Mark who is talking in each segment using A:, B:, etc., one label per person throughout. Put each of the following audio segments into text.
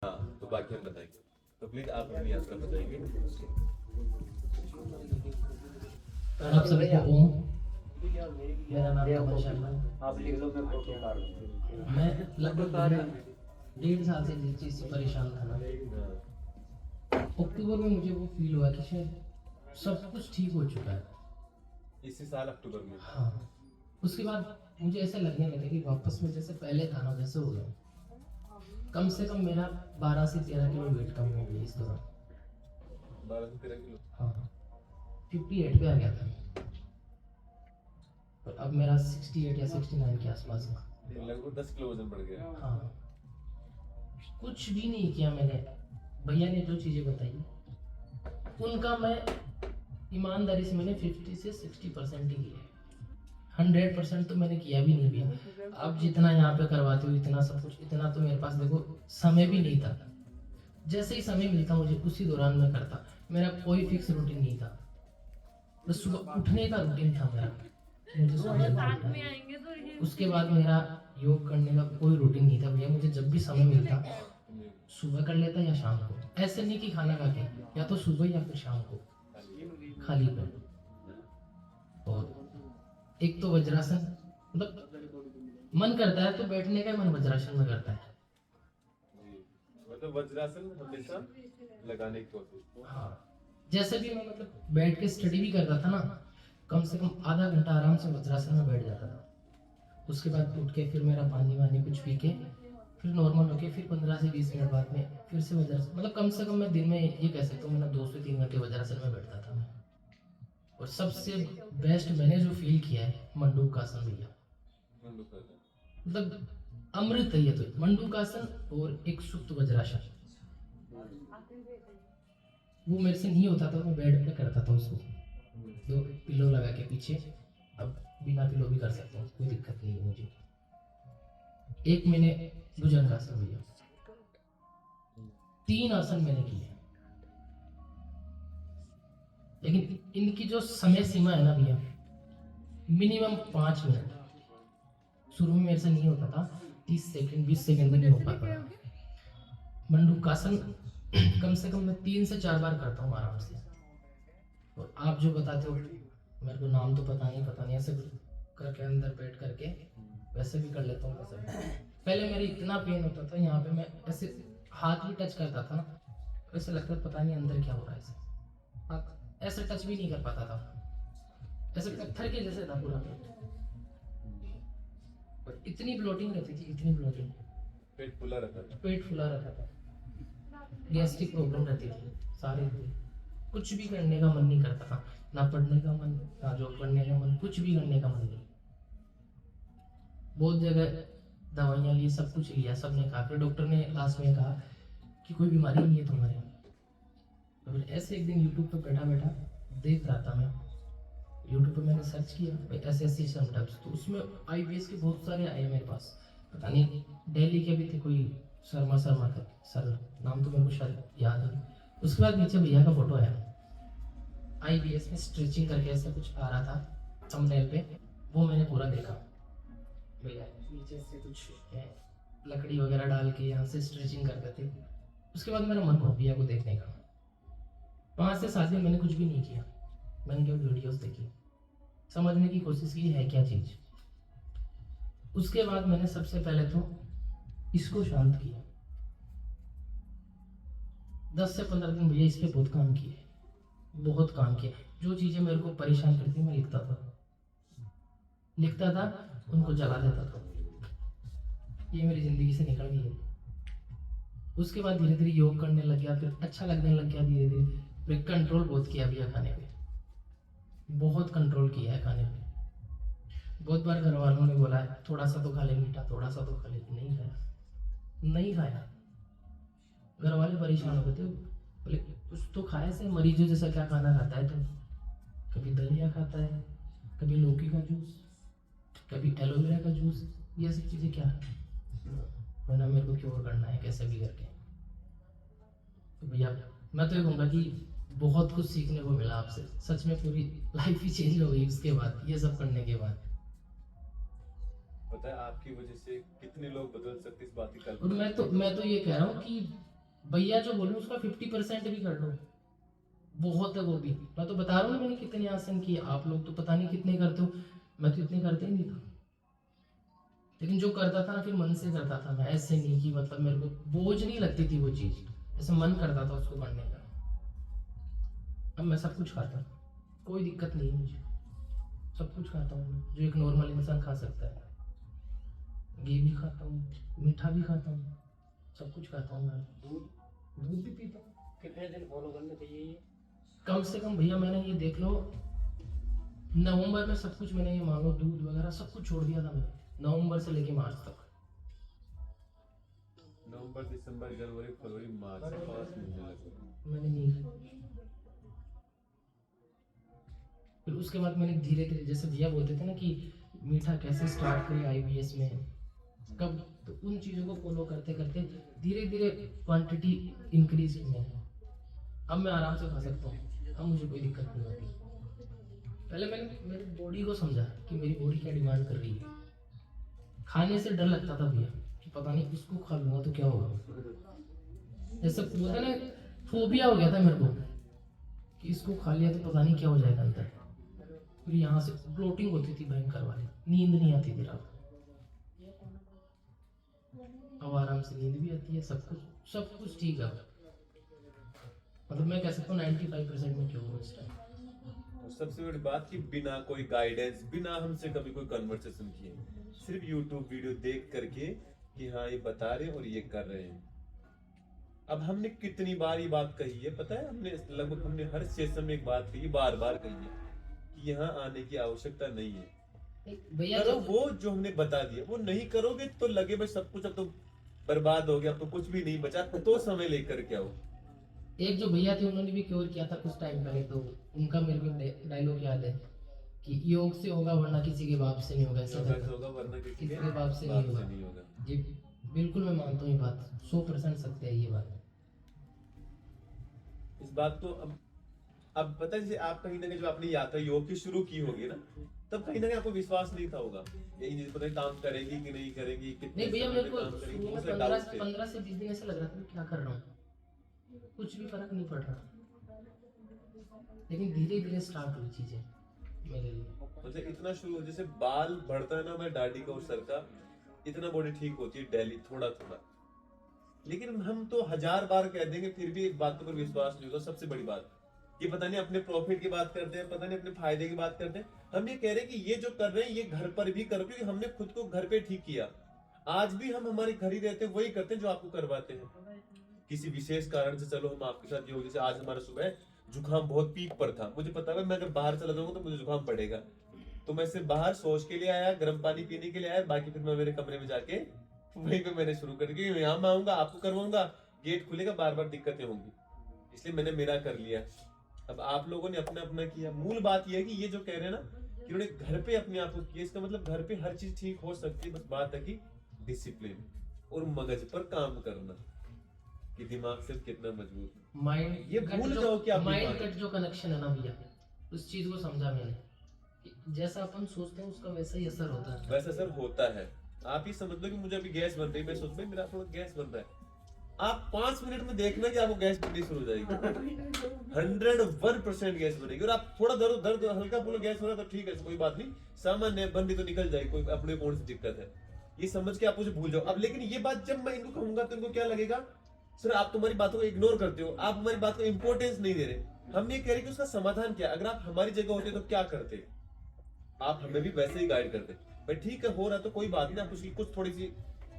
A: हाँ, तो बाकी हम बताएंगे। तो प्लीज आप अपनी यात्रा बताइए।
B: आप सभी को ओम, मेरा नाम कमल शर्मा है।
C: आप लिख लो, मैं फोटो उतार दूंगा।
B: मैं लगभग 1.5 साल से जिस चीज़ से परेशान था ना, अक्टूबर में मुझे वो फील हुआ कि शायद सब कुछ ठीक हो चुका है।
A: इसी साल अक्टूबर में।
B: हाँ, उसके बाद मुझे ऐसा लगने लगा कि वापस में जैसे पहले था ना वैसे हो गया। कम से कम मेरा 12 से 13 किलो वेट कम हो गया इस दौरान।
A: 12 से 13 किलो।
B: हाँ, 58 पे आ गया था और अब मेरा 68 या 69 के आसपास है।
A: लगभग 10 किलो वजन बढ़ गया।
B: हाँ, कुछ भी नहीं किया मैंने। भैया ने जो चीज़ें बताई उनका मैं ईमानदारी से मैंने 50 से 60% ही किया है। 100% तो मैंने किया भी नहीं भैया। अब जितना यहाँ पे करवाते हो इतना सब कुछ, इतना तो मेरे पास देखो समय भी नहीं था। जैसे ही समय मिलता मुझे उसी दौरान मैं करता। मेरा कोई फिक्स रूटीन नहीं था। बस सुबह उठने का रूटीन था मेरा, मुझे सुबह जल्दी उठना है। उसके बाद मेरा योग करने का कोई रूटीन नहीं था भैया। मुझे जब भी समय मिलता सुबह कर लेता या शाम को। ऐसे नहीं कि खाना खा के, या तो सुबह या फिर शाम को खाली पेट। और एक तो वज्रासन, मतलब मन करता है तो बैठने का मन वज्रासन में करता है।
A: मतलब वज्रासन हमेशा लगाने की कोशिश।
B: हाँ, जैसे भी मैं मतलब बैठ के स्टडी भी करता था ना, कम से कम आधा घंटा आराम से वज्रासन में बैठ जाता था। उसके बाद उठ के फिर मेरा पानी वानी कुछ पी के फिर नॉर्मल होके फिर 15 से 20 मिनट बाद में फिर से वज्रासन, मतलब कम से कम मैं दिन में ये कह सकता हूँ मैं 2 से 3 घंटे वज्रासन में बैठता था मैं। और सबसे बेस्ट मैंने जो फील किया है मंडूकासन भैया, मतलब अमृत है ये तो। मंडूकासन और एक सुप्त वज्रासन, वो मेरे से नहीं होता था, मैं बेड पे करता था उसको, 2 पिलो लगा के पीछे। अब बिना पिलो भी कर सकता हूँ, कोई दिक्कत नहीं है मुझे। एक मैंने भुजंगासन भैया, 3 आसन मैंने किए, लेकिन इनकी जो समय सीमा है ना भैया, मिनिमम 5 मिनट। शुरू में मेरे से नहीं होता था, 30 सेकंड 20 सेकंड भी नहीं हो पाता था। मंडूकासन कम से कम मैं 3 से 4 बार करता हूँ आराम से। और आप जो बताते हो, मेरे को नाम तो पता नहीं ऐसे करके अंदर बैठ करके वैसे भी कर लेता हूँ वैसे भी। पहले मेरे इतना पेन होता था यहाँ पे, मैं ऐसे हाथ भी टच करता था ना, ऐसे लगता था पता नहीं अंदर क्या हो रहा है। ऐसे हाथ ऐसे टच भी नहीं कर पाता था, ऐसे पत्थर के जैसे था पूरा पेट। और इतनी ब्लोटिंग रहती थी, इतनी ब्लोटिंग,
A: पेट फुला रहता था।
B: पेट फुला रहता था, गैस्ट्रिक प्रॉब्लम रहती थी सारी थी। कुछ भी करने का मन नहीं करता था, ना पढ़ने का मन, ना जॉब करने का मन, कुछ भी करने का मन नहीं। बहुत जगह दवाइयाँ ली, सब कुछ लिया, सब ने कहा, फिर डॉक्टर ने लास्ट में कहा कि कोई बीमारी नहीं है तुम्हारे। तो फिर ऐसे एक दिन यूट्यूब पर बैठा बैठा देख रहा था मैं, यूट्यूब पर मैंने सर्च किया भाई ऐसे ऐसे सिम्टम्स, तो उसमें IBS के बहुत सारे आए मेरे पास। पता नहीं दिल्ली के भी थे कोई, शर्मा कर सर, नाम तो मेरे को शायद याद है। उसके बाद नीचे भैया का फोटो आया, IBS में स्ट्रेचिंग करके ऐसा कुछ आ रहा था थंबनेल पे, वो मैंने पूरा देखा। भैया नीचे से कुछ लकड़ी वगैरह डाल के यहाँ से स्ट्रेचिंग करते थे। उसके बाद मेरा मन हो भैया को देखने का। 5 से 7 दिन मैंने कुछ भी नहीं किया, मैंने केवल वीडियोस देखी, समझने की कोशिश की है क्या चीज। उसके बाद मैंने सबसे पहले तो इसको शांत किया। 10 से 15 दिन भैया इस पे बहुत काम किए, बहुत काम किया। जो चीजें मेरे को परेशान करती मैं लिखता था, उनको जला देता था। ये मेरी जिंदगी से निकल गई है। उसके बाद धीरे धीरे योग करने लग गया, फिर अच्छा लगने लग गया धीरे धीरे। फिर कंट्रोल बहुत किया भैया खाने पे, बहुत कंट्रोल किया है खाने पे। बहुत बार घर वालों ने बोला है थोड़ा सा तो खा ले मीठा, थोड़ा सा तो खा ले, नहीं खाया। घर वाले परेशान हो गए थे, बोले कुछ तो खाए से, मरीजों जैसा क्या खाना खाता है तो। कभी दलिया खाता है, कभी लौकी का जूस, कभी एलोवेरा का जूस, ये सब चीज़ें क्या है। मैंने मेरे को क्योर करना है कैसे भी करके। तो भैया मैं तो ये कहूँगा कि बहुत कुछ सीखने को मिला आपसे, सच में पूरी लाइफ ही चेंज हो गई उसके बाद, ये सब करने के बाद।
A: पता है आपकी वजह से कितने लोग बदल सकते, इस बात की
B: और
A: कल्पना।
B: मैं तो ये कह रहा हूँ कि भैया जो बोलूँ उसका 50% भी कर लो, बहुत है वो भी। मैं तो बता रहा हूँ मैंने कितने आसन किए, आप लोग तो पता नहीं कितने करते हो, मैं तो इतने करते ही नहीं था। लेकिन जो करता था ना फिर मन से करता था मैं, ऐसे नहीं कि मतलब मेरे को बोझ नहीं लगती थी वो चीज़, ऐसे मन करता था उसको करने का। अब मैं सब कुछ खाता हूँ, कोई दिक्कत नहीं है मुझे, सब कुछ खाता हूँ मैं, जो एक नॉर्मल इंसान खा सकता है। घी भी खाता हूँ, मीठा भी खाता हूँ, सब कुछ खाता हूँ मैं। दूध भी पीता हूँ।
C: कितने दिन फॉलो करना चाहिए ये?
B: कम से कम भैया मैंने ये देख लो, नवंबर में सब कुछ मैंने ये मान लो दूध वगैरह सब कुछ छोड़ दिया था मैंने, नवंबर से लेके मार्च तक।
A: नवंबर, दिसंबर, जनवरी, फरवरी, मार्च, 5 महीने लगे।
B: मैंने नहीं खाया। फिर उसके बाद मैंने धीरे धीरे, जैसे भैया बोलते थे ना कि मीठा कैसे स्टार्ट करें आईबीएस में, कब, तो उन चीज़ों को फॉलो करते करते धीरे धीरे क्वांटिटी इंक्रीज की मैंने। अब मैं आराम से खा सकता हूँ, अब मुझे कोई दिक्कत नहीं होती। पहले मैंने मेरी बॉडी को समझा कि मेरी बॉडी क्या डिमांड कर रही है। खाने से डर लगता था भैया कि पता नहीं इसको खा लूंगा तो क्या होगा, जैसे बोलते ना फोबिया हो गया था मेरे को कि इसको खा लिया तो पता नहीं क्या हो जाएगा अंदर। फिर यहाँ से ब्लोटिंग होती थी भयंकर वाली, नींद नहीं आती थी रात को। अब आराम से नींद भी आती है, सब कुछ ठीक है। मतलब मैं कह सकता हूँ 95% में क्यों हूँ इस टाइम।
A: और सबसे बड़ी बात कि बिना कोई गाइडेंस, बिना हमसे कभी कोई कन्वर्सेशन किए, सिर्फ यूट्यूब वीडियो देख करके कि हाँ ये बता रहे हैं और ये कर रहे हैं। अब हमने कितनी बार ये बात कही है पता है, हमने हर सेशन में एक बात कही, बार बार कही है कि यहाँ आने की आवश्यकता नहीं है।
B: भैया
A: करो वो जो हमने बता दिया, वो नहीं करोगे तो लगे भाई सब कुछ अब तो बर्बाद हो गया, अब तो कुछ भी नहीं बचा, तो समय लेकर के आओ।
B: एक जो भैया थे उन्होंने भी क्योर किया था कुछ टाइम पहले, तो उनका मेरे को डायलॉग याद है कि योग से होगा वरना किसी के बाप से नहीं होगा, ऐसा
A: योगा से
B: करके।
A: होगा वरना किसी
B: किसी
A: के
B: के बाप से
A: बाप
B: नहीं
A: से
B: होगा।
A: नहीं होगा।
B: जी बिल्कुल मैं मानता हूँ ये बात, 100% सत्य है ये बात।
A: इस बात को अब पता है, जैसे आप कहीं ना कहीं जो आपने यात्रा योग की शुरू की होगी ना, तब कहीं ना कहीं आपको विश्वास नहीं था होगा ये चीज पता नहीं काम करेगी कि नहीं करेगी, कितने
B: नहीं भैया
A: समय
B: मेरे
A: में
B: को
A: काम करेगी,
B: शुरू में
A: बहुत सारे
B: 15
A: डाउट्स थे।
B: 15 से 20 दिन ऐसा लग रहा था मैं क्या कर रहा हूँ, कुछ भी फर्क नहीं पड़ रहा। लेकिन धीरे धीरे स्टार्ट हुई चीजें मेरे लिए।
A: मतलब इतना शुरू, जैसे बाल बढ़ता है ना हमारे दाढ़ी का और सर का, इतना बॉडी ठीक होती है डेली थोड़ा थोड़ा। लेकिन हम तो 1000 बार कह देंगे फिर भी एक बात पर विश्वास नहीं होता। सबसे बड़ी बात ये पता नहीं अपने प्रॉफिट की बात करते हैं, पता नहीं अपने फायदे की बात करते हैं। हम ये कह रहे हैं कि ये जो कर रहे हैं ये घर पर भी करो, क्योंकि हमने खुद को घर पे ठीक किया। आज भी हम हमारे घर ही रहते हैं, वही करते हैं जो आपको करवाते हैं। किसी विशेष कारण से चलो हम आपके साथ योग, जैसे आज हमारा सुबह जुकाम बहुत पीक पर था, मुझे पता है मैं अगर बाहर चला जाऊंगा तो मुझे जुकाम पड़ेगा, तो मैं सिर्फ बाहर सोच के लिए आया, गर्म पानी पीने के लिए आया, बाकी फिर मैं मेरे कमरे में जाके वहीं पे मैंने शुरू कर दिया। यहाँ मैं आऊंगा आपको करवाऊंगा, गेट खुलेगा, बार बार दिक्कतें होंगी, इसलिए मैंने मेरा कर लिया। अब आप लोगों ने अपना अपना किया। मूल बात यह है कि ये जो कह रहे हैं ना कि उन्होंने घर पे अपने आप को किया, इसका मतलब घर पे हर चीज ठीक हो सकती है, बस बात है कि डिसिप्लिन और मगज पर काम करना, कि दिमाग से कितना मजबूत है।
B: माइंड
A: ये भूल जाओ कि आप
B: माइंड
A: बीमार
B: कट जो कनेक्शन है ना भैया, उस चीज को समझा मैंने कि जैसा अपन सोचते हैं उसका वैसा ही असर होता है।
A: वैसा सर होता है। आप ही समझ लो कि मुझे अभी गैस बन रही है, मैं सोच रहा मेरा थोड़ा गैस बन रहा है, आप 5 मिनट में देखना कि आपको गैस बननी शुरू हो जाएगी। 101% गैस बनेगी। और आप थोड़ा दर्द दर्द हल्का फुल्का गैस हो रहा है तो ठीक है, कोई बात नहीं, सामान्य है, बन रही तो निकल जाएगी, कोई अपने कौन सी दिक्कत है, ये समझ के आप मुझे भूल जाओ। अब लेकिन ये बात जब मैं इनको कहूंगा तो इनको क्या लगेगा, सर आप तुम्हारी बातों को इग्नोर करते हो, आप हमारी बात को इंपॉर्टेंस नहीं दे रहे। हम ये कह रहे कि उसका समाधान क्या, अगर आप हमारी जगह होते तो क्या करते, आप हमें भी वैसे ही गाइड करते। भाई ठीक है, हो रहा तो कोई बात नहीं, आप उसकी कुछ थोड़ी सी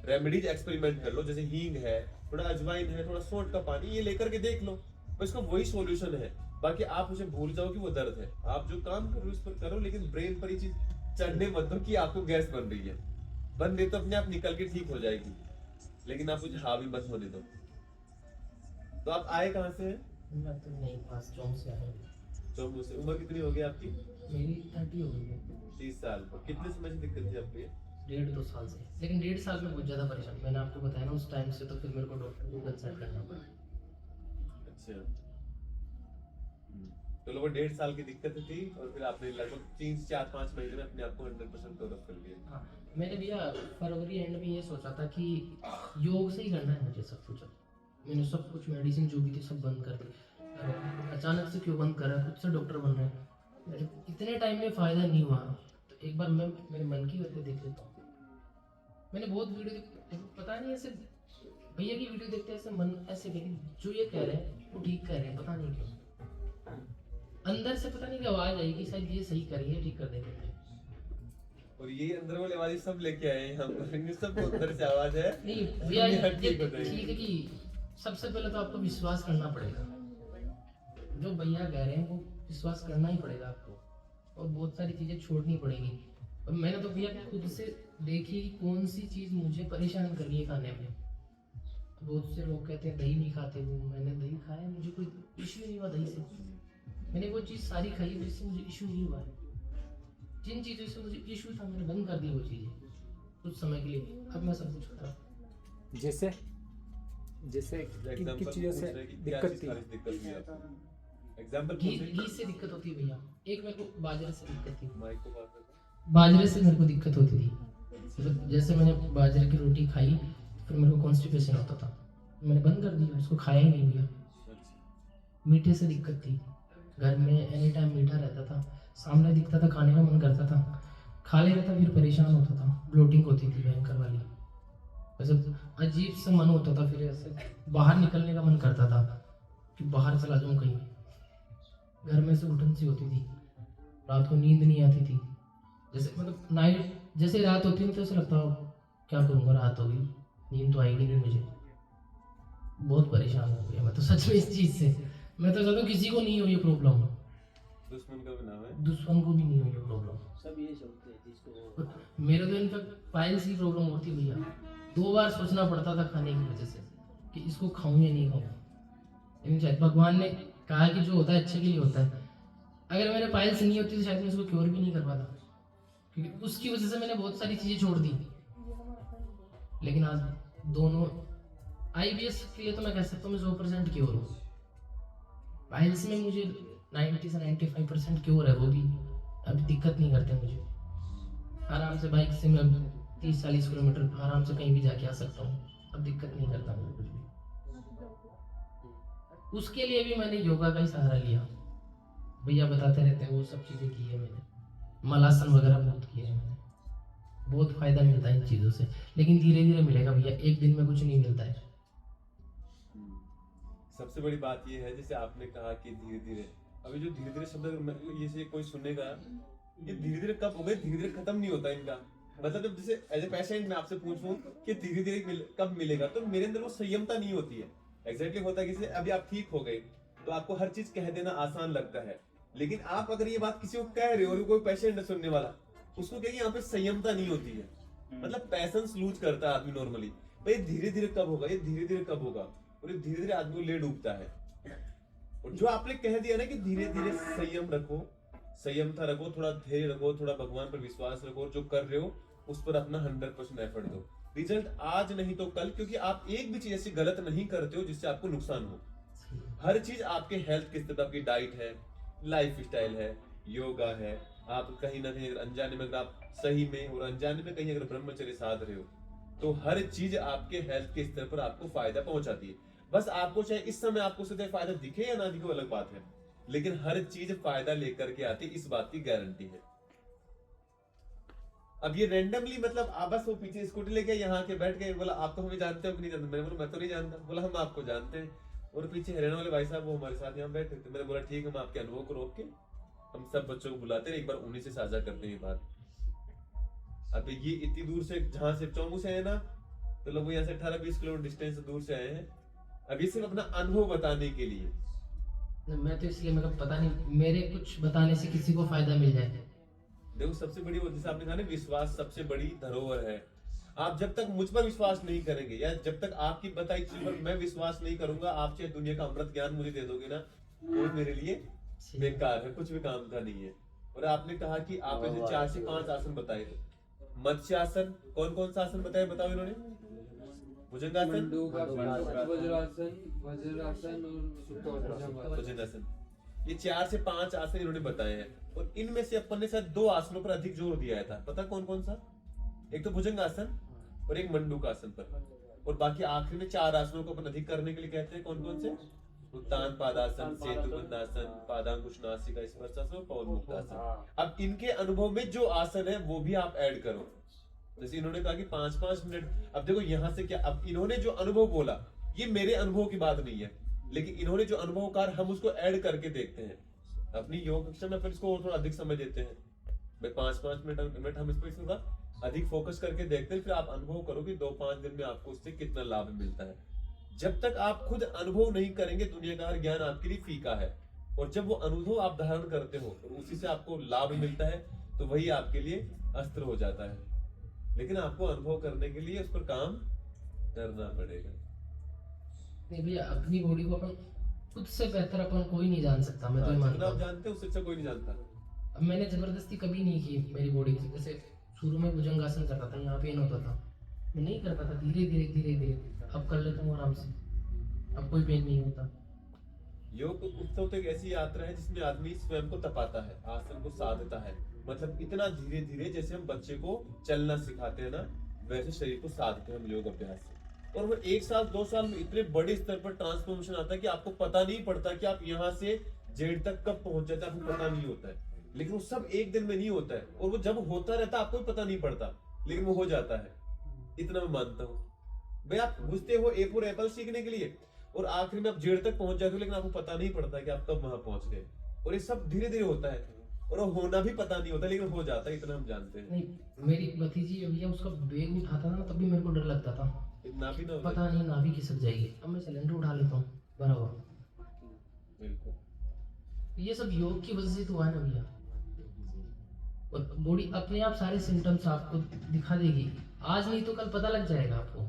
A: रेमेडीज एक्सपेरिमेंट कर लो, जैसे हींग है, थोड़ा अजवाइन है, थोड़ा सौंठ का पानी, ये लेकर के देख लो, इसका वही सॉल्यूशन है। बाकी आप उसे भूल जाओ कि वो दर्द है, आप जो काम कर रहे हो उस पर करो, लेकिन ब्रेन पर ये चीज चढ़ने मत दो कि आपको गैस बन रही है। बन रही तो अपने आप निकल के ठीक हो जाएगी, लेकिन आप मुझे हावी मत होने दो। तो आप आए कहाँ से हैं?
B: मैं तो नहीं पास चौंक से आया हूँ।
A: जम्मू से। उम्र कितनी हो गई आपकी?
B: मेरी 30 हो गई है।
A: 30 साल। और कितने समय से दिक्कत थी आपको ये?
B: 1.5-2 साल से, लेकिन 1.5 साल में बहुत ज़्यादा परेशान, मैंने आपको बताया ना उस टाइम से, तो फिर मेरे को डॉक्टर को कंसल्ट करना पड़ा।
A: अच्छा। तो लगभग 1.5 साल की दिक्कत थी और फिर आपने लगभग 3 से 4-5 महीने में अपने आप को 100% कवर अप कर लिया।
B: हाँ मैंने भैया फरवरी एंड में ये सोचा था कि योग से ही करना है मुझे सब कुछ। मैंने सब कुछ मेडिसिन जो भी थी सब बंद कर दी। अचानक से क्यों बंद करा, खुद से डॉक्टर बन रहे हैं, मेरे इतने टाइम में फ़ायदा नहीं हुआ। तो एक बार मैं मेरे मन की करके देख लेता हूँ। मैंने बहुत वीडियो पता नहीं ऐसे भैया की वीडियो देखते ऐसे मन ऐसे कि जो ये कह रहे हैं वो ठीक कह रहे हैं, पता नहीं क्यों अंदर से पता नहीं क्या आवाज़ आई कि शायद ये सही करेंगे, ठीक कर देंगे मुझे।
A: और ये अंदर वाली आवाज सब लेके आए हैं हम पर, इन सब अंदर से आवाज है
B: नहीं भैया
A: ये
B: ये
A: ठीक हो जाएगी।
B: ठीक है कि सबसे पहले तो आपको विश्वास करना पड़ेगा, जो भैया कह रहे हैं वो विश्वास करना ही पड़ेगा आपको, और बहुत सारी चीज़ें छोड़नी पड़ेगी। और मैंने तो भैया खुद से देखी कि कौन सी चीज़ मुझे परेशान कर रही है खाने में। बहुत से लोग कहते हैं दही नहीं खाते वो, मैंने दही खाया, मुझे कोई इश्यू नहीं हुआ दही से। मैंने वो चीज़ सारी खाई जिससे मुझे इशू नहीं हुआ है। जिन चीज़ों से मुझे इशू था मैंने बंद कर दी वो चीज़ें कुछ समय के लिए। अब मैं सब कुछ खा रहा हूँ।
D: जैसे जैसे किन
A: एग्जांपल
D: किन चीज़ों से दिक्कत थी?
A: एग्जांपल
B: घी से दिक्कत होती है भैया। एक मेरे को बाजरे से दिक्कत थी,
A: माइक को पास रखो।
B: बाजरे से मेरे को दिक्कत होती थी। फिर जैसे मैंने बाजरे की रोटी खाई फिर मेरे को कॉन्स्टिपेशन होता था, मैंने बंद कर दिया, उसको खाया ही नहीं भैया। मीठे से दिक्कत थी, घर में एनी टाइम मीठा रहता था, सामने दिखता था खाने का मन करता था, खा लेता था फिर परेशान होता था, ब्लोटिंग होती थी भयंकर वाली, वैसे अजीब सा मन होता था, फिर ऐसे बाहर निकलने का मन करता था कि बाहर चला जाऊँ कहीं। घर में से उठन सी होती थी, रात को नींद नहीं आती थी, जैसे मतलब नाइट जैसे रात होती है तो ऐसा लगता हो क्या करूँगा, रात होगी नींद तो आएगी नहीं मुझे। बहुत परेशान हो गया मैं तो सच में इस चीज़ से। मैं तो चाहता हूँ किसी को नहीं हो ये प्रॉब्लम,
A: दुश्मन का भी नाम है।
B: दुश्मन को भी नहीं हो ये प्रॉब्लम।
C: सब ये सोचते हैं जिसको
B: मेरे तो इनफैक्ट पाइल्स की प्रॉब्लम होती भैया, 2 बार सोचना पड़ता था खाने की वजह से कि इसको खाऊं या नहीं खाऊं। लेकिन शायद भगवान ने कहा कि जो होता है अच्छे के लिए होता है। अगर मेरे पाइल्स नहीं होती तो शायद मैं इसको क्योर भी नहीं कर पाता, क्योंकि उसकी वजह से मैंने बहुत सारी चीज़ें छोड़ दी। लेकिन आज दोनों IBS के लिए तो मैं कह सकता हूँ मैं 100% क्योर हूँ। पाइल्स में मुझे 90 से 95% क्योर है, वो भी अभी दिक्कत नहीं करते मुझे। आराम से बाइक से मैं 30-40 किलोमीटर आराम से कहीं भी जाके आ सकता हूँ, अब दिक्कत नहीं करता मुझे कुछ भी। उसके लिए भी मैंने योगा का ही सहारा लिया, भैया बताते रहते हैं वो सब चीज़ें की है मैंने, मलासन वगैरह बहुत किए हैं मैंने, बहुत फायदा मिलता है इन चीज़ों से। लेकिन धीरे धीरे मिलेगा भैया, एक दिन में कुछ नहीं मिलता है।
A: सबसे बड़ी बात ये है जैसे आपने कहा कि धीरे धीरे, अभी जो धीरे धीरे शब्द ये से कोई सुनेगा, ये धीरे धीरे कब हो गए, धीरे धीरे खत्म नहीं होता इनका। मतलब जब जैसे एज ए पेशेंट मैं आपसे पूछूं कि धीरे धीरे कब मिलेगा, तो मेरे अंदर वो संयमता नहीं होती है। एग्जैक्टली होता है कि जैसे अभी आप ठीक हो गए तो आपको हर चीज कह देना आसान लगता है, लेकिन आप अगर ये बात किसी को कह रहे हो और कोई पेशेंट है सुनने वाला, उसको कहेंगे यहाँ पे संयमता नहीं होती है, मतलब पैसेंस लूज करता है आदमी नॉर्मली। भाई धीरे धीरे कब होगा, ये धीरे धीरे कब होगा, और ये धीरे धीरे आदमी को ले डूबता है। और जो आपने कह दिया ना कि धीरे धीरे संयम रखो, संयमता रखो, थोड़ा धैर्य रखो, थोड़ा भगवान पर विश्वास रखो, और जो कर रहे हो उस पर अपना 100% एफर्ट दो। रिजल्ट आज नहीं तो कल, क्योंकि आप एक भी चीज ऐसी गलत नहीं करते हो जिससे आपको नुकसान हो। हर चीज आपके हेल्थ के स्थिति, आपकी डाइट है, लाइफ स्टाइल है, योगा है, आप कहीं ना कहीं अगर अनजाने में, अगर आप सही में और अनजाने में कहीं अगर ब्रह्मचर्य साध रहे हो, तो हर चीज आपके हेल्थ के स्तर पर आपको फायदा पहुंचाती है। बस आपको चाहे इस समय आपको सीधे फायदा दिखे या ना दिखे वो अलग बात है, लेकिन हर चीज फायदा लेकर के आती, इस बात की गारंटी है। अब ये रैंडमली मतलब आप बस वो पीछे स्कूटी लेके यहाँ के बैठ के बोला आप तो हमें जानते हो कि नहीं जानते, मैंने बोला मैं तो नहीं जानता, बोला हम आपको जानते हैं, और पीछे हरियाणा वाले भाई साहब वो हमारे साथ यहाँ बैठे थे। मैंने बोला ठीक है, हम आपके अनुभव को रोक के हम सब बच्चों को बुलाते हैं, एक बार उन्हीं से साझा करते हैं ये बात। अब ये इतनी दूर से, जहाँ से चौमू से है ना, तो लोग यहाँ से 18-20 किलोमीटर डिस्टेंस से दूर से आए हैं, अब ये सिर्फ अपना अनुभव बताने के लिए।
B: मैं तो इसलिए मेरे को पता नहीं मेरे कुछ बताने से किसी को फायदा मिल जाए।
A: देखो सबसे बड़ी वो जैसे आपने कहा ना, विश्वास सबसे बड़ी धरोहर है। आप जब तक मुझ पर विश्वास नहीं करेंगे, या जब तक आपकी बताई चीज पर मैं विश्वास नहीं करूंगा, आप चाहे दुनिया का अमृत ज्ञान मुझे दे दोगे ना, वो मेरे लिए बेकार है, कुछ भी काम का नहीं है। और आपने कहा कि आप ऐसे 4 से 5 आसन बताए, मत्स्यासन, कौन कौन सा आसन बताए, बताओ इन्होंने? भुजंगासन,
E: वज्रासन और
A: भुजंगासन, ये 4 से 5 आसन इन्होंने बताए हैं। और इनमें से अपन ने शायद 2 आसनों पर अधिक जोर दिया था, पता कौन कौन सा? एक तो भुजंगासन और एक मंडूकासन पर। और बाकी आखिर में 4 आसनों को अपन अधिक करने के लिए कहते हैं, कौन कौन से? उत्तान पादासन, सेतु बंधासन, पादांकुश नासिका स्पर्शासन और पवन मुक्तासन। अब इनके अनुभव में जो आसन है वो भी आप ऐड करो। जैसे इन्होंने कहा कि 5-5 मिनट, अब देखो यहाँ से क्या, अब इन्होंने जो अनुभव बोला ये मेरे अनुभव की बात नहीं है, लेकिन इन्होंने जो अनुभवकार, हम उसको ऐड करके देखते हैं अपनी योग कक्षा में, फिर इसको और थोड़ा अधिक समय देते हैं भाई। 5-5 मिनट हम इसको थोड़ा अधिक फोकस करके देखते हैं, फिर आप अनुभव करो कि 2-5 दिन में आपको उससे कितना लाभ मिलता है। जब तक आप खुद अनुभव नहीं करेंगे, दुनिया का हर ज्ञान आपके लिए फीका है, और जब वो अनुभव आप धारण करते हो तो उसी से आपको लाभ मिलता है, तो वही आपके लिए अस्त्र हो जाता है। लेकिन आपको अनुभव करने के लिए उस पर काम करना पड़ेगा।
B: नहीं भैया, अपनी बॉडी को अपन खुद से बेहतर अपन कोई नहीं जान सकता, मैं तो ये
A: जितना
B: मानता
A: आप
B: हूँ।
A: जानते हो उससे अच्छा कोई नहीं जानता।
B: अब मैंने जबरदस्ती कभी नहीं की मेरी बॉडी की। जैसे शुरू में भुजंगासन करता था, यहाँ पेन होता था, मैं नहीं करता था, धीरे धीरे धीरे धीरे अब कर लेता हूँ आराम से, अब कोई पेन नहीं होता।
A: योग उत्सव तो एक ऐसी यात्रा है जिसमें आदमी स्वयं को तपाता है, आसन को साधता है, मतलब इतना धीरे धीरे, जैसे हम बच्चे को चलना सिखाते हैं ना, वैसे शरीर को साधते हैं हम योग अभ्यास से। और वो 1 साल 2 साल में इतने बड़े स्तर पर ट्रांसफॉर्मेशन आता है कि आपको पता नहीं पड़ता कि आप यहाँ से जेड तक कब पहुंच जाते हैं, आपको पता नहीं होता है। लेकिन वो सब एक दिन में नहीं होता है, और वो जब होता रहता है आपको भी पता नहीं पड़ता, लेकिन वो हो जाता है। इतना मैं मानता हूँ भाई। आप घुसते हो ए फॉर एप्पल सीखने के लिए, और आखिर में आप जेड तक पहुंच जाते हो, लेकिन आपको पता नहीं पड़ता कि आप कब वहां पहुंच गए। और ये सब धीरे धीरे होता है, और वो होना भी पता नहीं होता, लेकिन हो जाता है, इतना हम जानते हैं।
B: नहीं, मेरी भतीजी भैया उसका बैग उठाता था ना, तब भी मेरे को डर लगता था,
A: इतना भी ना हो
B: पता नहीं नाभि खिसक जाएगी। अब मैं सिलेंडर उठा लेता हूँ बराबर।
A: बिल्कुल।
B: ये सब योग की वजह से तो हुआ है ना भैया। और बॉडी अपने आप सारे सिम्टम्स आपको दिखा देगी, आज नहीं तो कल पता लग जाएगा आपको।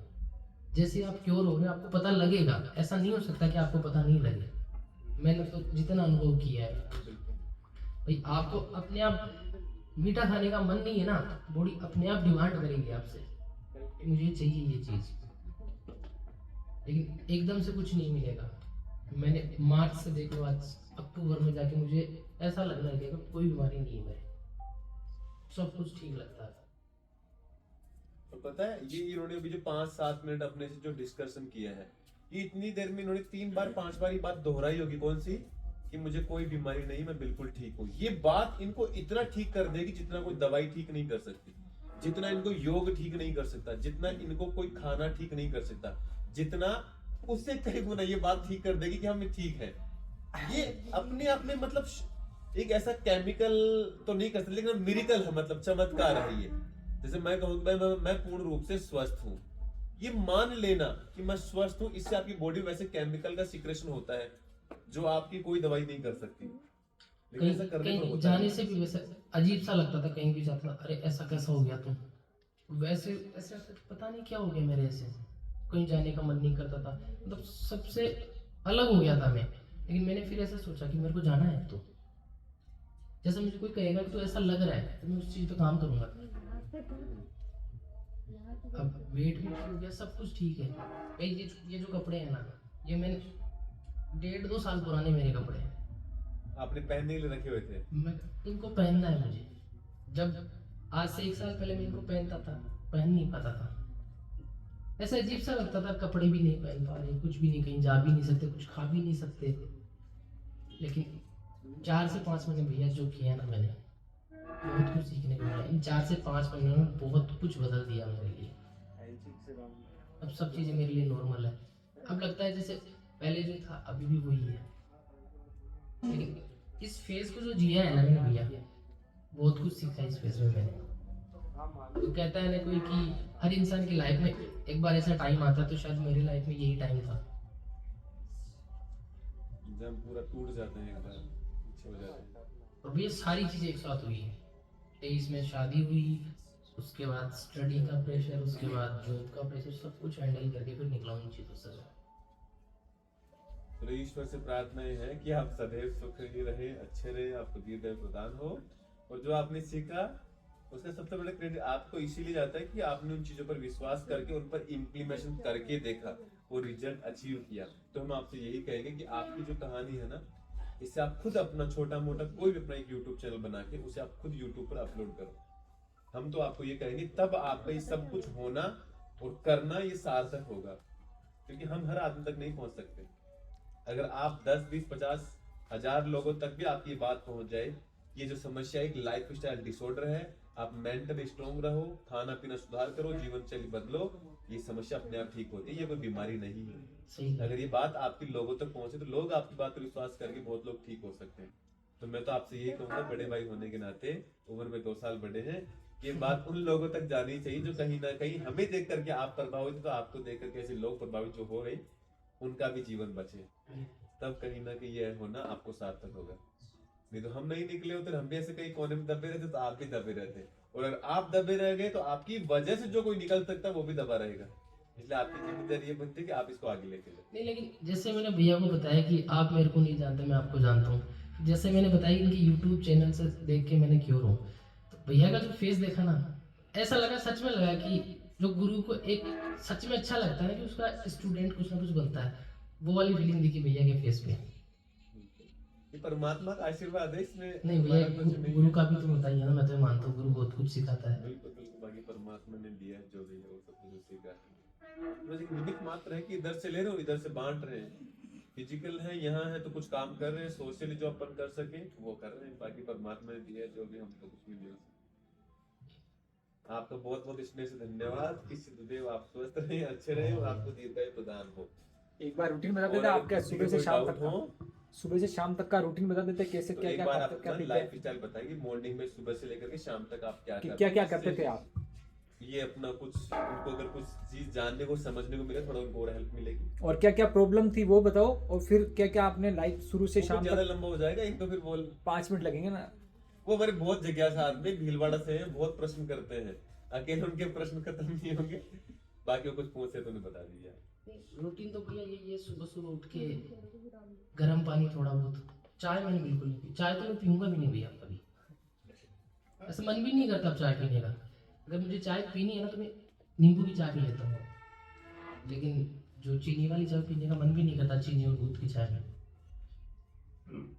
B: जैसे आप क्योर हो रहे हो, आपको पता लगेगा, ऐसा नहीं हो सकता कि आपको पता नहीं लगे। मैंने तो जितना अनुभव किया है भाई, आपको अपने आप मीठा खाने का मन नहीं है ना, बॉडी अपने आप डिमांड करेगी आपसे कि मुझे चाहिए ये चीज, लेकिन एकदम से कुछ नहीं मिलेगा। मैंने मार्च से देख लो, आज अक्टूबर में जाके मुझे ऐसा लगने लगेगा कोई बीमारी नहीं है मेरे, सब कुछ ठीक लगता है।
A: तो पता है ये इन्होंने अभी जो 5-7 मिनट अपने से जो डिस्कशन किया है, ये इतनी देर में इन्होंने 3-5 बार ये बात दोहराई होगी, कौन सी? कि मुझे कोई बीमारी नहीं, मैं बिल्कुल ठीक हूँ। ये बात इनको इतना ठीक कर देगी जितना कोई दवाई ठीक नहीं कर सकती, जितना इनको योग ठीक नहीं कर सकता, जितना इनको कोई खाना ठीक नहीं कर सकता, जितना उससे कई गुना ये बात ठीक कर देगी कि हम ठीक है। ये अपने आप में मतलब एक ऐसा केमिकल तो नहीं कर सकते, लेकिन मिरेकल है, मतलब चमत्कार है ये। जैसे मैं कहूँ मैं पूर्ण रूप से स्वस्थ हूँ, ये मान लेना कि मैं स्वस्थ हूँ, इससे आपकी बॉडी वैसे केमिकल का सिक्रेशन होता है जो आपकी कोई दवाई नहीं कर सकती। लेकिन ऐसा करने पर
B: कहीं
A: होता
B: जाने
A: है।
B: से भी वैसे अजीब सा लगता था, कहीं भी जाता था, अरे ऐसा कैसा हो गया तुम, वैसे ऐसे पता नहीं क्या हो गया मेरे, ऐसे कहीं जाने का मन नहीं करता था, मतलब सबसे अलग हो गया था मैं। लेकिन मैंने फिर ऐसा सोचा कि मेरे को जाना है, तो जैसे मुझे कोई कहेगा कि तो ऐसा लग रहा है, तो मैं उस चीज पे काम करूंगा। अब वेट भी ठीक हो गया, सब कुछ ठीक है भाई। ये जो कपड़े हैं ना, ये मैंने 1.5-2 साल पुराने मेरे कपड़े हैं,
A: आपने पहनने के लिए रखे हुए थे।
B: मैं इनको पहनना है मुझे। जब आज से 1 साल पहले मैं इनको पहनता था, पहन नहीं पाता था, ऐसा अजीब सा लगता था, कपड़े भी नहीं पहन पा रहे, कुछ भी नहीं, कहीं जा भी नहीं सकते, कुछ खा भी नहीं सकते। लेकिन 4 से 5 महीने भैया जो किया ना मैंने, बहुत कुछ सीखने को मिला। इन 4 से 5 महीनों में बहुत कुछ बदल दिया मेरे लिए। अब सब चीज़ें मेरे लिए नॉर्मल है। अब लगता है जैसे पहले जो था अभी भी वही है। लेकिन इस फेज को जो जिया है ना मैंने भैया, बहुत कुछ सीखा इस फेज में मैंने। तो कहता है ना कोई कि हर इंसान की लाइफ में एक बार ऐसा टाइम आता है, तो शायद मेरी लाइफ में यही टाइम था
A: जब पूरा टूट जाते हैं, एक बार पीछे हो जाते हैं।
B: और भैया सारी चीज़ें एक साथ हुई है। 23 में शादी हुई, उसके बाद स्टडी का प्रेशर, उसके बाद जॉब का प्रेशर, सब कुछ हैंडल करके फिर निकला उन चीज़ों से।
A: तो ईश्वर से प्रार्थना ये है कि आप सदैव सुखी रहे, अच्छे रहे, आपको दीर्घायु प्रदान हो। और जो आपने सीखा उसका सबसे बड़ा क्रेडिट आपको इसीलिए जाता है कि आपने उन चीजों पर विश्वास करके उन पर इम्प्लीमेशन करके देखा, वो रिजल्ट अचीव किया। तो हम आपसे यही कहेंगे कि आपकी जो कहानी है ना, इससे आप खुद अपना छोटा मोटा कोई भी अपना एक यूट्यूब चैनल बना के उसे आप खुद यूट्यूब पर अपलोड करो। हम तो आपको ये कहेंगे, तब आपका ये सब कुछ होना और करना ये सार्थक होगा, क्योंकि हम हर आदमी तक नहीं पहुंच सकते। अगर आप 10, 20, 50 हजार लोगों तक भी आपकी बात पहुंच जाए, ये जो समस्या एक लाइफ स्टाइल डिसऑर्डर है, आप मेंटली स्ट्रॉन्ग रहो, खाना पीना सुधार करो, जीवन शैली बदलो, ये समस्या अपने आप ठीक होती है, ये कोई बीमारी नहीं है।
B: सही कहा।
A: अगर ये बात आपकी लोगों तक पहुंचे तो लोग आपकी बात पर विश्वास करके बहुत लोग ठीक हो सकते हैं। तो मैं तो आपसे यही कहूंगा, बड़े भाई होने के नाते, उम्र में 2 साल बड़े हैं, ये बात उन लोगों तक जानी चाहिए जो कहीं ना कहीं हमें देख करके आप प्रभावित हो, तो आपको देख करके ऐसे लोग प्रभावित जो हो रहे, उनका भी जीवन बचे, तब कहीं ना कहीं यह होना आपको सार्थक होगा। नहीं तो हम नहीं निकले होते, हम भी ऐसे कहीं कोने में दबे रहते, तो आप भी दबे रहते, और अगर आप दबे रह गए तो आपकी वजह से जो कोई निकल सकता है वो भी दबा रहेगा। इसलिए आपकी जिम्मेदारी ये बनती है कि आप इसको आगे लेके जाओ।
B: नहीं, लेकिन जैसे मैंने भैया को बताया कि आप मेरे को नहीं जानते, मैं आपको जानता हूँ। जैसे मैंने बताया कि इनकी यूट्यूब चैनल से देख के मैंने क्योर हूँ, तो भैया का जो फेस देखा ना, ऐसा लगा, सच में लगा कि जो गुरु को एक सच में अच्छा लगता है कि उसका स्टूडेंट कुछ ना कुछ बनता है, वो वाली फीलिंग दिखी भैया के फेस पे।
A: ये परमात्मा का आशीर्वाद है इसमें।
B: नहीं भैया,
A: हमारा कुछ नहीं
B: गुरु
A: है।
B: का भी तो होता ही है ना, मैं तो मानता हूँ गुरु बहुत कुछ सिखाता है।
A: बिल्कुल बिल्कुल, बाकी परमात्मा ने दिया है जो भी है वो सब कुछ उसी का है। बस एक निमित्त मात्र है कि इधर से ले रहे हो, इधर से बांट रहे हैं। फिजिकल है, यहाँ है तो कुछ काम कर रहे हैं, सोशली जो अपन कर सके वो कर रहे हैं, बाकी परमात्मा ने दिया है जो भी, हम तो कुछ भी नहीं हो सकते। आपका बहुत बहुत स्नेह से धन्यवाद कि सिद्धदेव आप स्वस्थ रहे, अच्छे रहे और आपको दीर्घायु प्रदान हो।
D: एक बार रूटीन बता देते
A: और अगर
D: आपका
A: किसी
D: सुबह
A: को
D: से
A: कोई
D: शाम
A: डाउट
D: तक
A: हो
D: का, सुबह से शाम तक का रूटीन बता देते कैसे,
A: तो
D: क्या
A: एक
D: क्या
A: बार
D: करते,
A: आप
D: क्या
A: अपना
D: पीते
A: लाइफ स्टाइल बताइए, मॉर्निंग में सुबह से लेकर के शाम तक आप क्या
D: क्या
A: करते
D: क्या
A: हैं,
D: करते
A: जिससे
D: थे आप,
A: ये अपना कुछ, उनको अगर कुछ चीज जानने को समझने को मिले, थोड़ा उनको और हेल्प मिलेगी।
D: और क्या क्या प्रॉब्लम थी वो बताओ, और फिर क्या क्या आपने लाइफ शुरू से
A: वो
D: शाम
A: कुछ ज्यादा
D: तक,
A: लंबा हो जाएगा, एक तो फिर बोल
D: 5 मिनट लगेंगे ना।
A: वो हमारे बहुत जिज्ञासा आदमी भीलवाड़ा से हैं, बहुत प्रश्न करते हैं, अकेले उनके प्रश्न खत्म नहीं होंगे, बाकी वो कुछ पूछे तो उन्हें बता दीजिए।
B: रूटीन तो भैया ये सुबह सुबह उठ के गर्म पानी, थोड़ा बहुत चाय, मैंने बिल्कुल नहीं पी, चाय तो मैं पीऊंगा भी नहीं भैया कभी, ऐसा मन भी नहीं करता अब चाय पीने का। अगर मुझे चाय पीनी है ना तो मैं नींबू की चाय पी लेता हूँ, लेकिन जो चीनी वाली चाय पीने का मन भी नहीं करता, चीनी और दूध की चाय में।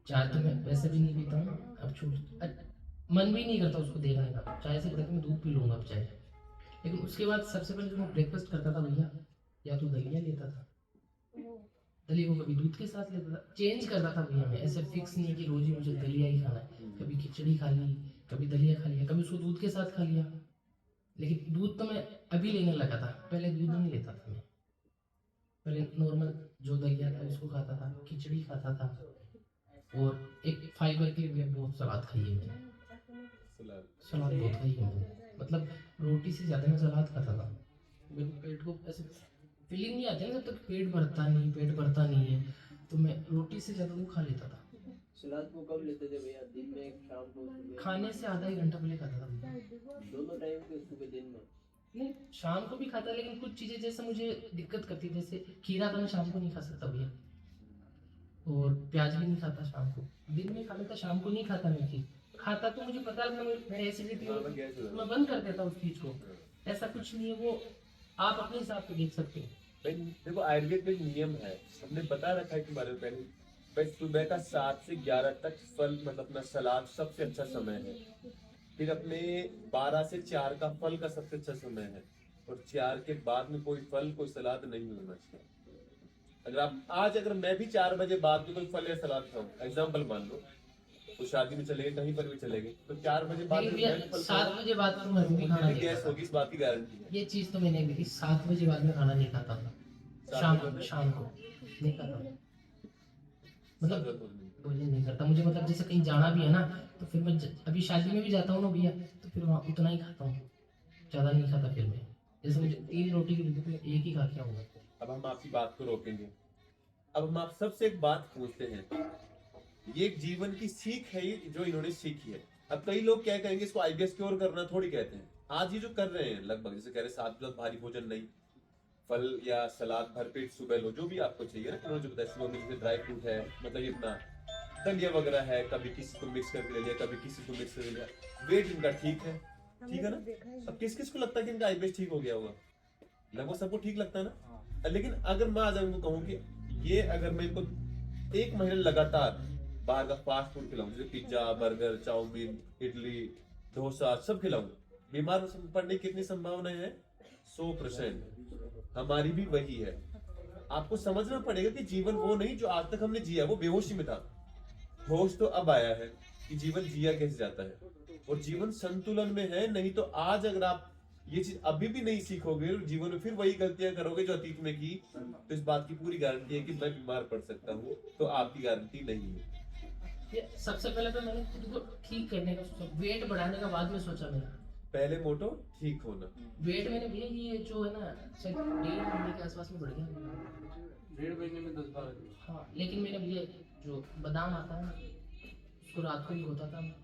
B: चाय तो मैं वैसे भी नहीं पीता हूँ, अब मन भी नहीं करता उसको देखने का, चाय से बढ़कर मैं दूध पी लूंगा अब चाय। लेकिन उसके बाद सबसे पहले जो मैं ब्रेकफास्ट करता था भैया, या तो दलिया लेता था, दलिया को कभी दूध के साथ लेता था, चेंज करता था भैया। मैं ऐसे फिक्स नहीं कि रोज ही मुझे दलिया ही खाना है, कभी खिचड़ी खा ली, कभी दलिया खा लिया, कभी उसको दूध के साथ खा लिया। लेकिन दूध तो मैं अभी लेने लगा था, पहले दूध नहीं लेता था मैं, पहले नॉर्मल जो दलिया था उसको खाता था, खिचड़ी खाता था, और एक फाइबर के लिए बहुत सलाद खाई है मैंने, सलाद बहुत खाई है मैंने, मतलब रोटी से ज़्यादा मैं सलाद खाता था। मेरे पेट को ऐसे फीलिंग नहीं आती ना, जब तक पेट भरता नहीं है, तो मैं रोटी से ज़्यादा वो खा लेता था।
C: सलाद को कब लेते थे भैया, दिन में, शाम को, सुबह?
B: खाने से आधा 1 घंटा पहले खाता था भैया।
C: दोनों टाइम के, सुबह दिन में?
B: नहीं, शाम को भी खाता, लेकिन कुछ चीज़ें जैसे मुझे दिक्कत करती, जैसे खीरा तो मैं शाम को नहीं खा सकता भैया, और प्याज भी नहीं खाता शाम को, दिन में खा लेता, शाम को नहीं खाता। मैं चीज़ खाता तो मुझे पता है मेरी एसिडिटी हो, मैं बंद कर देता उस चीज़ को, ऐसा कुछ नहीं है, वो आप अपने हिसाब से देख सकते हो।
A: देखो आयुर्वेद में एक नियम है, हमने बता रखा है कि बारे में पहले, भाई सुबह का 7 से 11 तक फल, मतलब अपना सलाद सबसे अच्छा समय है। फिर अपने 12 से 4 का फल का सबसे अच्छा समय है, और 4 के बाद में कोई फल कोई सलाद नहीं होना चाहिए। अगर मैं भी 4 बजे बाद में कोई फल या सलाद खाऊं, एग्जाम्पल मान लो, तो शादी में चले गए, कहीं पर भी चले गए, तो 4 बजे बाद में मैं फल
B: 7 बजे बाद तो मैं भी खाना नहीं
A: गैस
B: खाता।
A: होगी, इस बात की गारंटी है।
B: ये चीज़ तो मैंने भी, 7 बजे बाद में खाना नहीं खाता था, शाम को नहीं खाता हूँ। मतलब भोजन नहीं करता मुझे, मतलब जैसे कहीं जाना भी है ना, तो फिर मैं अभी शादी में भी जाता हूँ ना भैया, तो फिर वहाँ उतना ही खाता हूँ, ज़्यादा नहीं खाता। फिर मैं जैसे मुझे 3 रोटी की जगह मैं 1 ही खा के आऊँगा।
A: अब हम आपकी बात को रोकेंगे, अब हम आप सबसे एक बात पूछते हैं, ये एक जीवन की सीख है ये जो इन्होंने सीखी है। अब कई लोग क्या कहेंगे, इसको आईबीएस क्योर करना थोड़ी कहते हैं। आज ये जो कर रहे हैं लगभग, जैसे कह रहे 7 बजे भारी भोजन नहीं, फल या सलाद भरपेट सुबह लो, जो भी आपको चाहिए ना, उन्होंने जो बताया सुबह में जैसे ड्राई फ्रूट है, मतलब ये अपना दलिया वगैरह है, कभी किसी को मिक्स करके ले लिया, कभी किसी को मिक्स करके ले लिया, वेट इनका ठीक है ना। अब किस किस को लगता है कि इनका आईबीएस ठीक हो गया होगा, लगभग सबको ठीक लगता है ना। लेकिन अगर मैं आज इनको कहूँ कि ये अगर मैं इनको 1 महीने लगातार बाहर का फास्ट फूड खिलाऊं, जैसे pizza, burger, chow mein, idli, dosa सब खिलाऊं, बीमार पड़ने की कितनी संभावना है? 100% हमारी भी वही है। आपको समझना पड़ेगा कि जीवन वो नहीं जो आज तक हमने जिया, वो बेहोशी में था। होश तो अब आया है कि जीवन जिया कैसे जाता है, और जीवन संतुलन में है। नहीं तो आज अगर आप ये चीज अभी भी नहीं सीखोगे और जीवन में फिर वही गलतियां करोगे जो अतीत में की, तो इस बात की पूरी गारंटी है कि मैं बीमार पड़ सकता हूँ, तो आपकी गारंटी नहीं है।
B: ये सबसे पहले तो मैंने खुद को ठीक करने का सोचा, वेट बढ़ाने का बाद में सोचा मैंने।
A: पहले मोटो ठीक होना।
B: वेट मैंने भैया ये जो है ना शायद 1.5 महीने के आसपास में बढ़ गया।
E: 1.5 महीने में 10-12 किलो।
B: हाँ, लेकिन मैंने भैया जो बादाम आता है ना, उसको रात को भिगोता था मैं,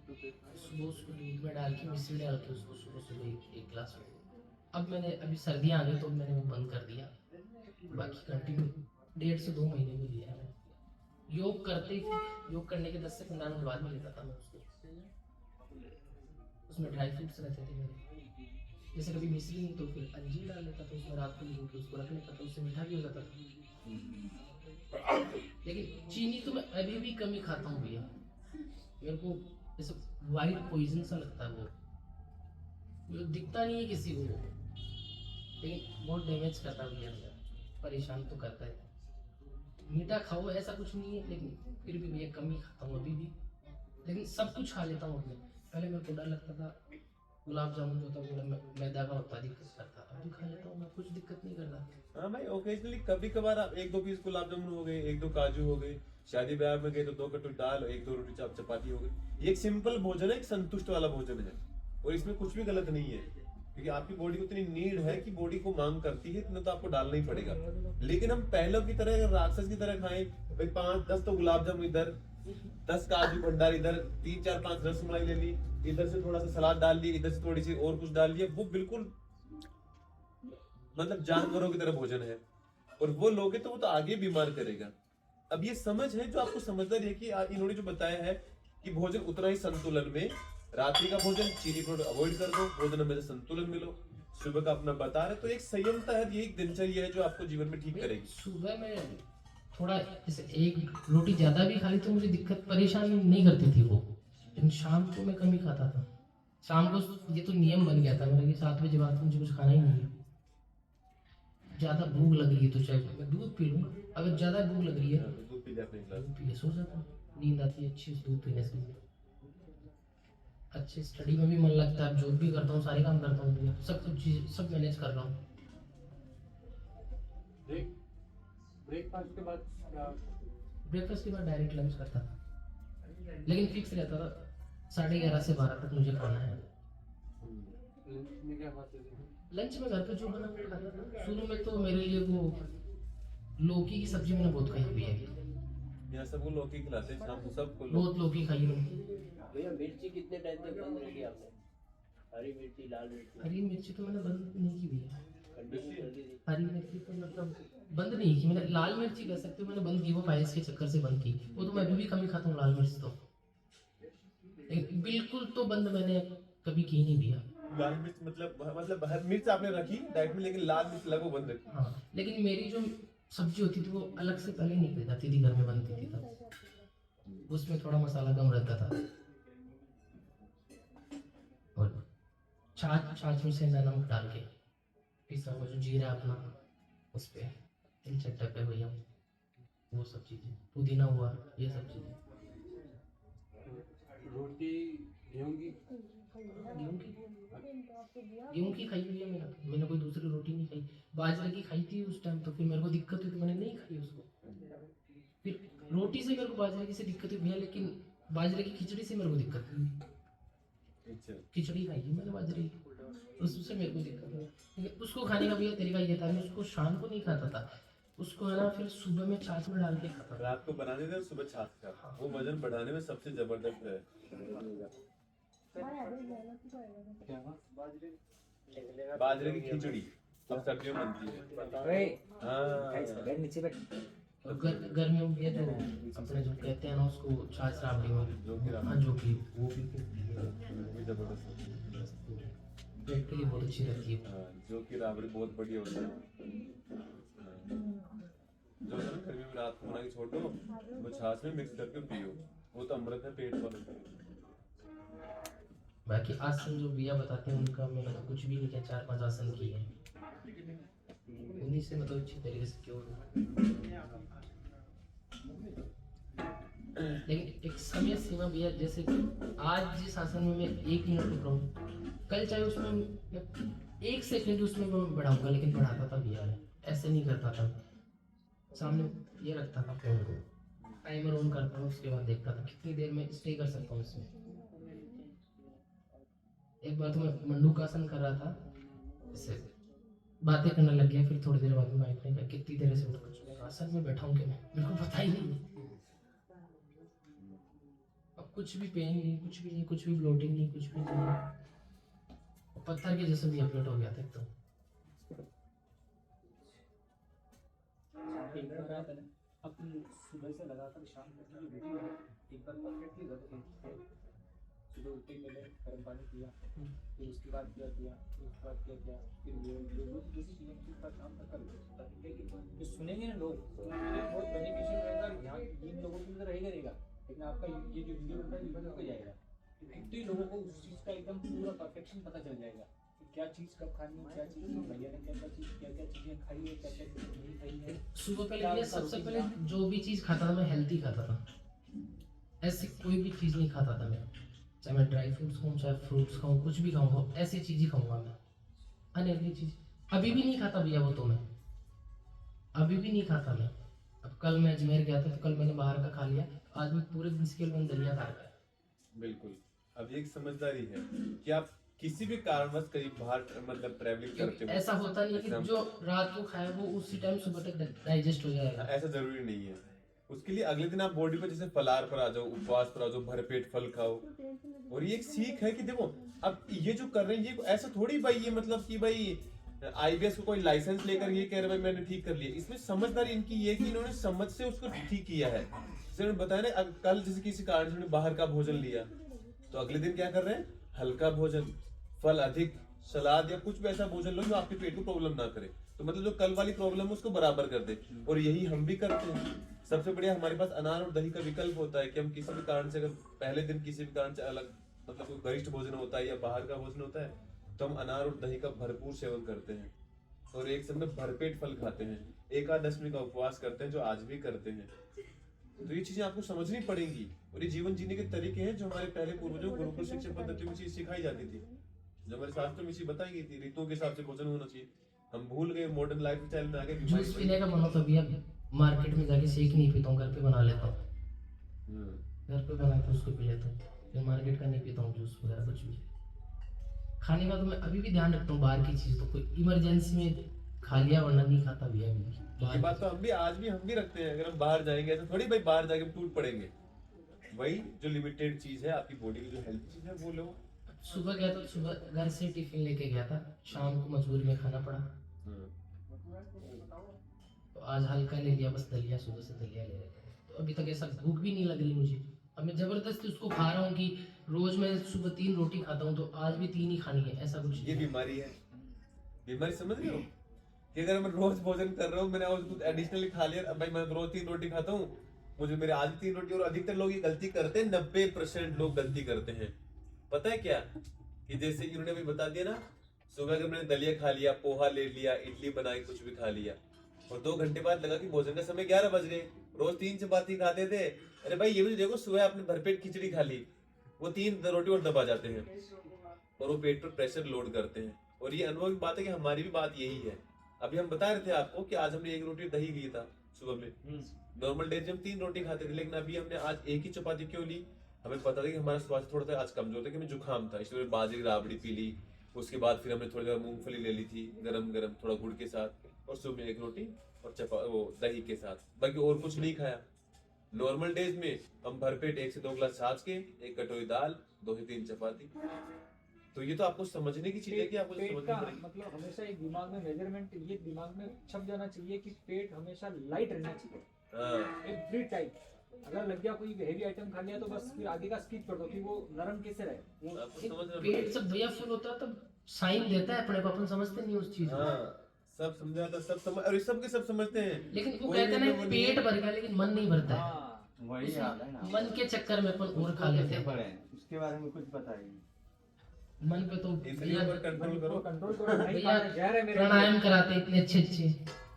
B: सुबह उसको दूध में डाल के मिश्री डाल के उसको सुबह सुबह एक गिलास। अब मैंने अभी सर्दियाँ आ गई तो मैंने वो बंद कर दिया। बाकी कंटिन्यू 1.5 से 2 महीने में लिया है। योग करने के 10 से 15 मिनट बाद में लेता था मैं उसको। उसमें ड्राई फ्रूट्स रहते थे मेरे, जैसे कभी मिश्री नहीं तो फिर अंजीर डाल लेता था उसमें, रात को भिगो के उसको रख लेता था, उससे मीठा भी हो जाता था। लेकिन चीनी तो मैं अभी भी कम ही खाता हूँ भैया। मेरे को जैसे वाइट पॉइजन सा लगता है वो दिखता नहीं है किसी को, लेकिन बहुत डैमेज करता है भैया, परेशान तो करता है। मीठा खाओ ऐसा कुछ नहीं है, लेकिन फिर भी भैया कम ही खाता हूँ अभी भी। लेकिन सब कुछ खा लेता हूँ अपने। पहले मेरे को डर लगता था, गुलाब जामुन जो था वो मैदा का होता दिक्कत करता, अभी खा लेता हूँ मैं, कुछ दिक्कत नहीं करता।
A: हाँ भाई, ओकेजनली कभी कभार आप 1-2 पीस गुलाब जामुन हो गए, 1-2 काजू हो गए, शादी ब्याह में गए तो 2 कटोरी दाल, 1-2 रोटी चपाती हो गई। ये एक सिंपल भोजन है, एक संतुष्ट वाला भोजन है, और इसमें कुछ भी गलत नहीं है, क्योंकि आपकी बॉडी को इतनी नीड है कि बॉडी को मांग करती है, इतना तो आपको डालना ही पड़ेगा। लेकिन हम पहलों की तरह अगर राक्षस की तरह खाएं, भाई 5-10 तो गुलाब जामुन इधर, 10 काजू भंडार इधर, 3-4-5 रसमलाई ले ली, इधर से थोड़ा सा सलाद डाल ली, इधर से थोड़ी सी और कुछ डाल लिया, वो बिल्कुल मतलब जानवरों की तरह भोजन है, और वो लोगे तो वो तो आगे बीमार करेगा। अब ये समझ है जो आपको समझदारी है कि इन्होंने जो बताया है कि भोजन उतना ही संतुलन में, रात्रि का भोजन चीनी को अवॉइड कर दो, भोजन में संतुलन मिलो, सुबह का अपना बता रहे, तो एक संयमता है, ये एक दिनचर्या है जो आपको जीवन में ठीक करेगी।
B: सुबह में थोड़ा जैसे एक रोटी ज्यादा भी खा ली तो मुझे दिक्कत परेशानी नहीं करती थी वो, लेकिन शाम को मैं कम ही खाता था। शाम को ये तो नियम बन गया था मेरा कि 7 बजे बाद मुझे कुछ खाना ही नहीं है। ज्यादा भूख लग रही है तो चाहे मैं दूध पी लूंगा, अगर ज्यादा भूख लग रही है
A: दूध पी ले अपने गिलास।
B: दूध पी ले, सो जाता हूँ, नींद आती है अच्छी दूध पीने से। अच्छे स्टडी में भी मन लगता है, जॉब भी करता हूँ, सारे काम करता हूँ, सब कुछ चीज सब मैनेज कर रहा हूँ।
E: ब्रेकफास्ट के बाद क्या?
B: ब्रेकफास्ट के बाद डायरेक्ट लंच करता था, लेकिन फिक्स रहता था 11:30 से 12 तक मुझे खाना है।
E: लंच में क्या खाते थे?
B: लंच में घर पे जो बना वो खाता था। शुरू में तो मेरे लिए वो लौकी की सब्जी मैंने बहुत खाई हुई है,
A: यहाँ सबको लौकी खिलाते हैं शाम को, सबको
B: बहुत लौकी खाई है मैंने।
C: भैया मिर्ची कितने टाइम तक बंद रखी आपने? हरी मिर्ची, लाल मिर्ची,
B: हरी मिर्ची तो मैंने बंद नहीं की भैया।
C: कंटिन्यू कर दी थी।
B: हरी मिर्ची तो मतलब बंद नहीं की मैंने, लाल मिर्ची कह सकते हो मैंने बंद की, वो पायस के चक्कर से बंद की। वो तो मैं अभी भी कम ही खाता हूँ लाल मिर्च तो, लेकिन बिल्कुल तो बंद मैंने कभी की नहीं भैया।
A: लाल मिर्च मतलब हर मिर्च आपने रखी डाइट में, लेकिन लाल मिर्च लगभग बंद रखी।
B: हाँ, लेकिन मेरी जो सब्जी होती थी वो अलग से पहले निकल जाती थी, घर में बनती थी तब, उसमें थोड़ा मसाला कम रहता था। और छाछ में सेंधा नमक डाल के पिसा हुआ जो जीरा अपना उस पे तिल चट्टा पे भैया, वो सब चीजें, पुदीना हुआ, ये सब चीजें।
E: रोटी गेहूं की?
B: गेहूं की खाई हुई है मैंने कोई दूसरी रोटी नहीं खाई। बाजरे की खाई थी उस टाइम, तो फिर मेरे को दिक्कत हुई तो मैंने नहीं खाई उसको। फिर रोटी से मेरे को बाजरे की से दिक्कत हुई भैया, लेकिन बाजरे की खिचड़ी से मेरे को दिक्कत हुई।
A: अच्छा,
B: खिचड़ी खाई है मैंने बाजरे की, उससे मेरे को दिक्कत हुई। लेकिन उसको खाने का भैया तरीका ये था, मैं उसको शाम को नहीं खाता था, उसको है ना फिर सुबह में छाछ में डाल के खाता था।
A: रात को बनाने थे सुबह छाछ का, वो वजन बढ़ाने में सबसे जबरदस्त है।
E: क्या?
A: बाजरे की खिचड़ी अब सर्दियों में बनती है। हाँ,
D: नीचे बैठ।
B: और गर्मियों में जो अपने जो कहते हैं ना उसको छाछ राबड़ी में,
A: जो कि
B: हाँ जो कि वो भी
A: वो भी जबरदस्त है।
B: पेट के लिए बहुत अच्छी रहती है।
A: हाँ, जो कि राबड़ी बहुत बढ़िया होता है। जो है ना गर्मी में रात को बना के छोड़ दो, वो छाछ में मिक्स करके पियो, वो तो अमृत है पेट पर।
B: बाकी आसन जो भैया बताते हैं उनका मैंने तो कुछ भी नहीं किया, 4-5 आसन किए हैं। उन्हीं से मतलब अच्छी तरीके से क्योर हूँ। लेकिन एक समय सीमा भी है, जैसे कि आज जिस आसन में मैं 1 मिनट रुक रहा हूँ, कल चाहे उसमें मैं 1 सेकंड उसमें मैं बढ़ाऊंगा, लेकिन बढ़ाता था भैया, ऐसे नहीं करता था। सामने ये रखता था फोन को, टाइमर ऑन करता था, उसके बाद देखता था कितनी देर में स्टे कर सकता हूँ इसमें। एक बार तो मैं मंडूकासन कर रहा था, इससे बातें करने लग गया, फिर थोड़ी देर बाद में वाइफ ने कहा कितनी देर से उठ कर आसन में बैठा हूँ कि मैं, मेरे को पता ही नहीं। अब कुछ भी पेन नहीं, कुछ भी नहीं, कुछ भी ब्लोटिंग नहीं, कुछ भी नहीं। पत्थर के जैसे भी अपडेट हो गया था एकदम।
F: एक बार आता है अपनी सुबह से लगाकर शाम तक की रूटीन है, एक बार परफेक्टली रखते हैं। सुबह उठते ही पहले गर्म पानी पिया, फिर उसके बाद क्या किया, फिर उसके बाद क्या किया, फिर जो दूसरी चीज़ें के ऊपर काम कर जो सुनेंगे ना लोग तो ये बहुत बेनिफिशियल रहेगा। यहाँ इन लोगों के लिए तो रहेगा, लेकिन आपका ये जो वीडियो बनता है यूट्यूब पे जाएगा, इतने लोगों को उस चीज़ का एकदम पूरा परफेक्शन पता चल जाएगा कि क्या चीज़ कब खानी है, क्या चीज़ भैया ने क्या क्या चीज़ें खाई है, क्या क्या चीज़ें नहीं खाई है।
B: सुबह पहले भैया सबसे पहले जो भी चीज़ खाता था मैं हेल्थी खाता था, ऐसी कोई भी चीज़ नहीं खाता था मैं, चाहे मैं ड्राई फ्रूट्स खाऊँ, चाहे फ्रूट्स खाऊँ, कुछ भी खाऊँगा ऐसी चीज़ ही खाऊँगा मैं। अनहेल्दी चीज़ अभी भी नहीं खाता भैया, वो तो मैं अभी भी नहीं खाता मैं। अब कल मैं अजमेर गया था तो कल मैंने बाहर का खा लिया, आज मैं पूरे दिन के लिए दलिया खा रहा है।
A: बिल्कुल। अब एक समझदारी है कि आप किसी भी कारणवश कहीं बाहर मतलब ट्रैवलिंग करते हो,
B: ऐसा होता नहीं है कि जो रात को खाए वो उसी टाइम सुबह तक डाइजेस्ट हो जाएगा,
A: ऐसा जरूरी नहीं है। उसके लिए अगले दिन आप बॉडी पर जैसे फलाहार पर आ जाओ, उपवास पर आ जाओ, भरपेट फल खाओ। और ये एक सीख है कि देखो अब ये जो कर रहे हैं ये ऐसा थोड़ी भाई ये मतलब कि भाई आईबीएस को कोई लाइसेंस लेकर ये कह रहे भाई मैंने ठीक कर लिया। इसमें समझदारी इनकी ये कि इन्होंने समझ से उसको ठीक किया है। जैसे मैंने बताया ना, कल जैसे किसी कारण से बाहर का भोजन लिया तो अगले दिन क्या कर रहे हैं, हल्का भोजन, फल अधिक, सलाद या कुछ भी ऐसा भोजन लो जो आपके पेट को प्रॉब्लम ना करे। तो मतलब जो कल वाली प्रॉब्लम है उसको बराबर कर दे। और यही हम भी करते हैं। सबसे बढ़िया हमारे पास अनार और दही का विकल्प होता है कि हम किसी भी कारण से, अगर पहले दिन किसी भी कारण से अलग मतलब कोई गरिष्ठ भोजन होता है या बाहर का भोजन होता है, तो हम अनार और दही का भरपूर सेवन करते हैं और एक समय भरपेट फल खाते हैं, एकादशमी का उपवास करते हैं जो आज भी करते हैं। तो ये चीजें आपको समझनी पड़ेंगी और ये जीवन जीने के तरीके हैं जो हमारे पहले पूर्वजों गुरुकुल शिक्षा पद्धति में चीज सिखाई जाती थी, जो हमारे शास्त्रों में चीज बताई गई थी, ऋतुओं के हिसाब से भोजन होना चाहिए। हम भूल गए, मॉडर्न लाइफ स्टाइल में आ गए।
B: जूस पीने का मन होता भैया, मार्केट में जाके शेक नहीं पीता हूँ, घर पे बना लेता हूँ, घर पे बना के उसको पी लेता हूँ। फिर मार्केट का नहीं पीता हूँ जूस वगैरह कुछ भी। खाने का तो मैं अभी भी ध्यान रखता हूँ, बाहर की चीज़ तो कोई इमरजेंसी में खा लिया वरना नहीं खाता भैया अभी भी।
A: ये बात तो हम भी आज भी हम भी रखते हैं। अगर हम बाहर जाएंगे तो थोड़ी भाई बाहर जाके टूट पड़ेंगे। वही जो लिमिटेड चीज है आपकी बॉडी की जो हेल्थ चीज है वो लो।
B: सुबह गया तो सुबह घर से टिफिन लेके गया था, शाम को मजबूरी में खाना पड़ा तो आज हल्का ले लिया, बस दलिया, सुबह से दलिया ले रहे थे। तो अभी तक ऐसा भूख भी नहीं लग रही मुझे। अब मैं जबरदस्ती उसको खा रहा हूँ कि रोज मैं सुबह 3 रोटी खाता हूँ तो आज भी 3 ही खानी है, ऐसा कुछ
A: ये बीमारी है। बीमारी समझ रहे हो कि अगर मैं रोज भोजन कर रहा हूँ, मैंने और कुछ एडिशनली खा लिया, अब भाई मैं रोज 3 रोटी खाता हूँ, मुझे मेरे आज 3 रोटी। और अधिकतर लोग ये गलती करते हैं, 90% लोग गलती करते हैं। पता है क्या कि जैसे इन्होंने भी बता दिया ना, सुबह अगर मैंने दलिया खा लिया, पोहा ले लिया, इडली बनाई, कुछ भी खा लिया और 2 घंटे बाद लगा कि भोजन का समय 11 बज गए, रोज 3 चपाती खाते थे। अरे भाई ये भी देखो, सुबह आपने भरपेट खिचड़ी खा ली, वो 3 रोटी और दबा जाते हैं और वो पेट पर प्रेशर लोड करते हैं। और ये अनुभव की बात है कि हमारी भी बात यही है। अभी हम बता रहे थे आपको कि आज हमने 1 रोटी दही ली था सुबह में। नॉर्मल डेज में हम 3 रोटी खाते थे, लेकिन अभी हमने आज 1 ही चपाती क्यों ली? हमें पता था कि हमारा स्वास्थ्य थोड़ा सा आज कमजोर था, कि हमें जुकाम था, इसलिए बाजरी राबड़ी पी ली। उसके बाद फिर हमने थोड़ी देर मूंगफली ले ली थी गरम गरम थोड़ा गुड़ के साथ, और सुबह 1 रोटी और वो दही के साथ, बाकी और कुछ नहीं खाया। नॉर्मल डेज में हम भरपेट 1 से 2 गिलास छाछ के, 1 कटोरी दाल, 2 से 3 चपाती। तो ये तो आपको समझने की चीज है कि आपको
D: पेट
A: समझनी
D: का
A: पड़ेगी।
D: मतलब हमेशा एक दिमाग में मेजरमेंट, ये दिमाग में छप जाना चाहिए कि पेट हमेशा लाइट रहना चाहिए,
A: हाँ,
D: एवरी टाइम। अगर लग गया कोई हेवी आइटम खा लिया तो बस फिर आगे का स्किप कर दो कि वो नरम कैसे रहे।
A: आपको समझना
B: पेट
A: पड़ेगा।
B: जब भैया फुल होता है तब साइन देता है अपने को, अपन समझते नहीं उस चीज को।
A: हाँ, सब समझाता, सब समझ, और ये सब के सब समझते हैं।
B: लेकिन वो
A: कोई
B: कहते हैं
A: भी
B: ना
A: वो नहीं है।
B: पेट भर गया लेकिन मन नहीं भरता है।
D: हाँ,
G: वही हाल है ना।
B: मन के चक्कर में अपन और खा लेते हैं।
G: पड़े उसके बारे में कुछ बताइए।
B: मन पे तो
A: इंद्रियों पर कंट्रोल करो।
D: कंट्रोल करो नहीं
B: भैया
D: पाना जहर है मेरे
B: प्राणायाम कराते हैं इतने अच्छे अच्छे,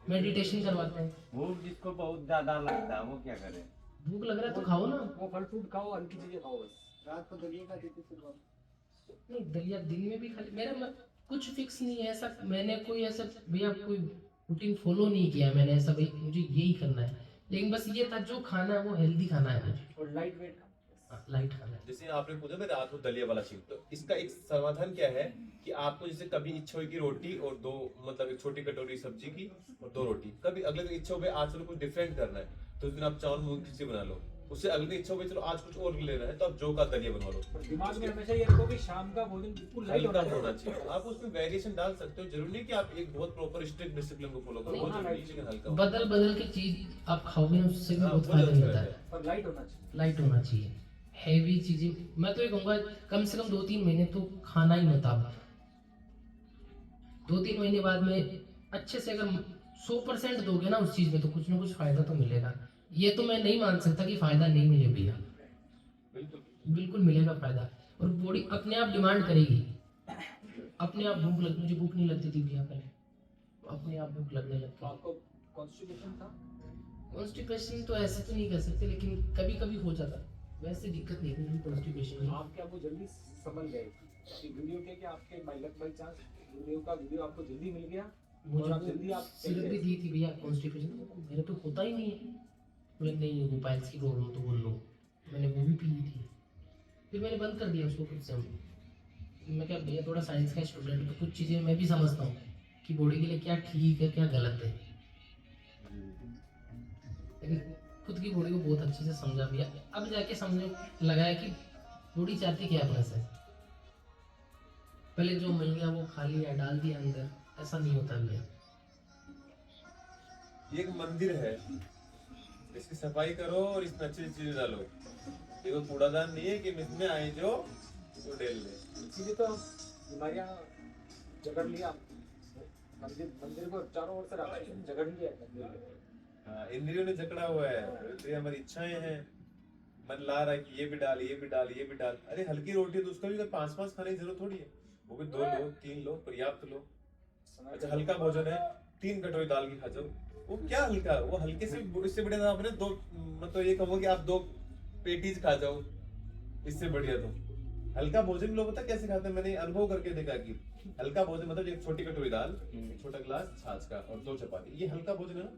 B: मेडिटेशन करवाते हैं।
G: भूख जिसको बहुत ज्यादा लगता है वो क्या करे?
B: भूख लग रहा है तो खाओ ना।
D: वो फल फ्रूट खाओ, हल्की चीजें खाओ बस।
E: रात को दलिया का देते फिर आप
B: नहीं दलिया दिन में भी खा मेरा कुछ फिक्स नहीं है ऐसा, मैंने कोई ऐसा भैया कोई रूटीन फॉलो नहीं किया मैंने ऐसा भाई मुझे यही करना है, लेकिन बस ये था जो खाना है वो हेल्दी खाना है मुझे,
D: और लाइट वेट
B: लाइट खाना है।
A: जैसे आपने पूछा मैं रात को दलिया वाला चीज, तो इसका एक समाधान क्या है कि आपको जैसे कभी इच्छा हुई कि रोटी और दो मतलब एक छोटी कटोरी सब्जी की और 2 रोटी, कभी अगले दिन इच्छा हो गई आज चलो कुछ डिफरेंट करना है तो उस दिन आप चावल मूंग खिचड़ी बना लो, उससे अगले दिन इच्छा हो गई चलो आज कुछ और लेना है तो आप जौ का दलिया बनवा लो।
D: और दिमाग में हमेशा ये रखो कि शाम का भोजन बिल्कुल लाइट
A: हल्का
D: होना
A: होना
D: चाहिए।
A: चाहिए, आप उसमें वेरिएशन डाल सकते हो, जरूरी नहीं कि आप एक बहुत प्रॉपर स्ट्रिक्ट डिसिप्लिन को फॉलो करो,
B: नहीं,
A: वो
D: हाँ,
A: जरूरी है, लेकिन हल्का होना
B: बदल बदल की चीज आप खाओगे ना उससे भी
A: हाँ,
B: बहुत
A: वो
B: फायदा
A: अच्छा
B: मिलता
A: है।
B: है।
D: और लाइट होना चाहिए।
B: लाइट होना चाहिए, हैवी चीजें मैं तो ये कहूँगा कम से कम 2-3 महीने तो खाना ही मत आप। 2-3 महीने बाद में अच्छे से अगर 100% दोगे ना उस चीज में तो कुछ ना कुछ फायदा तो मिलेगा। ये तो मैं नहीं मान सकता कि फायदा नहीं मिले भैया,
A: बिल्कुल।
B: बिल्कुल मिलेगा फायदा, और बॉडी अपने आप डिमांड करेगी, अपने आप भूख लग मुझे भूख नहीं लगती थी भैया पहले, अपने आप भूख लगने
D: तो
B: लगती।
D: आपको कॉन्स्टिपेशन था?
B: कॉन्स्टिपेशन तो ऐसे तो नहीं कर सकते लेकिन कभी कभी हो जाता, वैसे दिक्कत नहीं थी कॉन्स्टिपेशन में।
D: आप क्या वो जल्दी संभल गए कि वीडियो के कि आपके by luck by chance video आपको जल्दी मिल गया
B: मुझे
D: और आप
B: वो
D: जल्दी आप
B: सिरप भी दी थी भैया कॉन्स्टिपेशन, मेरे तो होता ही नहीं है, बोले नहीं वो पाइल्स की प्रॉब्लम तो बोल लो, मैंने वो भी पी थी फिर मैंने बंद कर दिया उसको खुद से। मैं क्या भैया थोड़ा साइंस का स्टूडेंट तो कुछ चीज़ें मैं भी समझता हूँ कि बॉडी के लिए क्या ठीक है क्या गलत है, लेकिन खुद की बॉडी को बहुत अच्छे से समझा भैया, अब जाके समझने लगा है कि बॉडी चाहती क्या अपने से। पहले जो मिल गया वो खा लिया डाल दिया अंदर, ऐसा नहीं होता भैया।
A: ये एक मंदिर है, इसकी सफाई करो और इसमें अच्छी चीजें डालो, ये कोई कूड़ादान नहीं है कि इसमें आए जो वो डेल ले।
D: इसीलिए तो बीमारियां जकड़ लिया मंदिर को चारों ओर से रखा है, जकड़ लिया है मंदिर को।
A: हाँ, इंद्रियों ने जकड़ा हुआ है, इंद्रिय हमारी इच्छाएं हैं, मन ला रहा है कि ये भी डाल ये भी डाल ये भी डाल। अरे हल्की रोटी है तो उसका भी 5-5 खाने की जरूरत थोड़ी है, वो भी 2 लो 3 लो पर्याप्त लो। अच्छा हल्का भोजन है 3 कटोरी दाल की खा जाओ, वो क्या हल्का, वो हल्के से इससे बढ़िया आपने 2 मतलब ये कहो कि आप 2 पेटीज खा जाओ, इससे बढ़िया तो हल्का भोजन लोग पता कैसे खाते हैं, मैंने अनुभव करके देखा कि हल्का भोजन मतलब एक छोटी कटोरी दाल, एक छोटा गिलास छाछ का और 2 चपाती, ये हल्का भोजन है ना।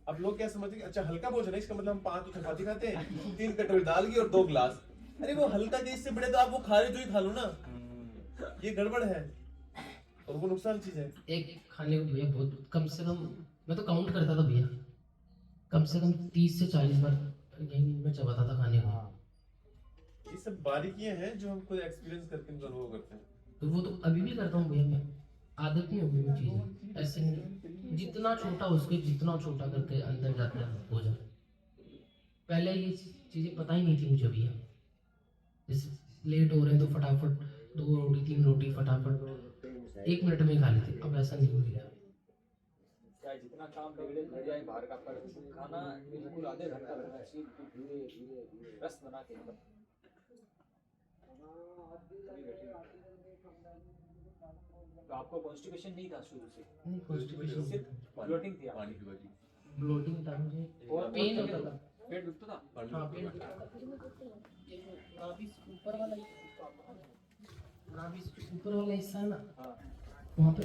A: अब लोग क्या समझते हैं कि अच्छा हल्का भोजन है इसका मतलब हम 5 चपाती खाते हैं 3 कटोरी दाल की और 2 गिलास, अरे वो हल्का के इससे बड़े तो आप वो खा रहे जो ही खा लो ना, ये गड़बड़ है और वो नुकसान चीज है।
B: एक खाने को भैया बहुत कम से कम मैं तो काउंट करता था भैया, कम से कम 30 से 40 बार यही मैं चबाता था खाने को।
A: ये सब बारीकियां हैं जो हम खुद एक्सपीरियंस करके अनुभव करते हैं।
B: तो वो तो अभी भी करता हूँ भैया, मैं आदत नहीं होगी वो चीज़, ऐसे नहीं जितना छोटा उसके जितना छोटा करके अंदर जाता है हो जाए। पहले ये चीज़ें पता ही नहीं थी मुझे भैया, जैसे लेट हो रहे हैं तो फटाफट 2 रोटी 3 रोटी फटाफट 1 मिनट में खा लेते, अब ऐसा नहीं हो गया।
D: चाहे जितना काम बिगड़े हो जाए बाहर का, पर खाना बिल्कुल आधे घंटा लगना चाहिए, धीरे धीरे धीरे रस बना के एकदम। तो आपको कॉन्स्टिपेशन नहीं था शुरू से?
B: नहीं कॉन्स्टिपेशन
D: सिर्फ ब्लोटिंग थी
A: पानी की वजह
B: ब्लोटिंग था मुझे,
D: और
B: पेन होता था।
D: पेट दुखता था?
B: हाँ पेन होता था, नाभि से ऊपर वाला नाभि से ऊपर वाला हिस्सा है ना,
D: हाँ।
B: वहाँ पे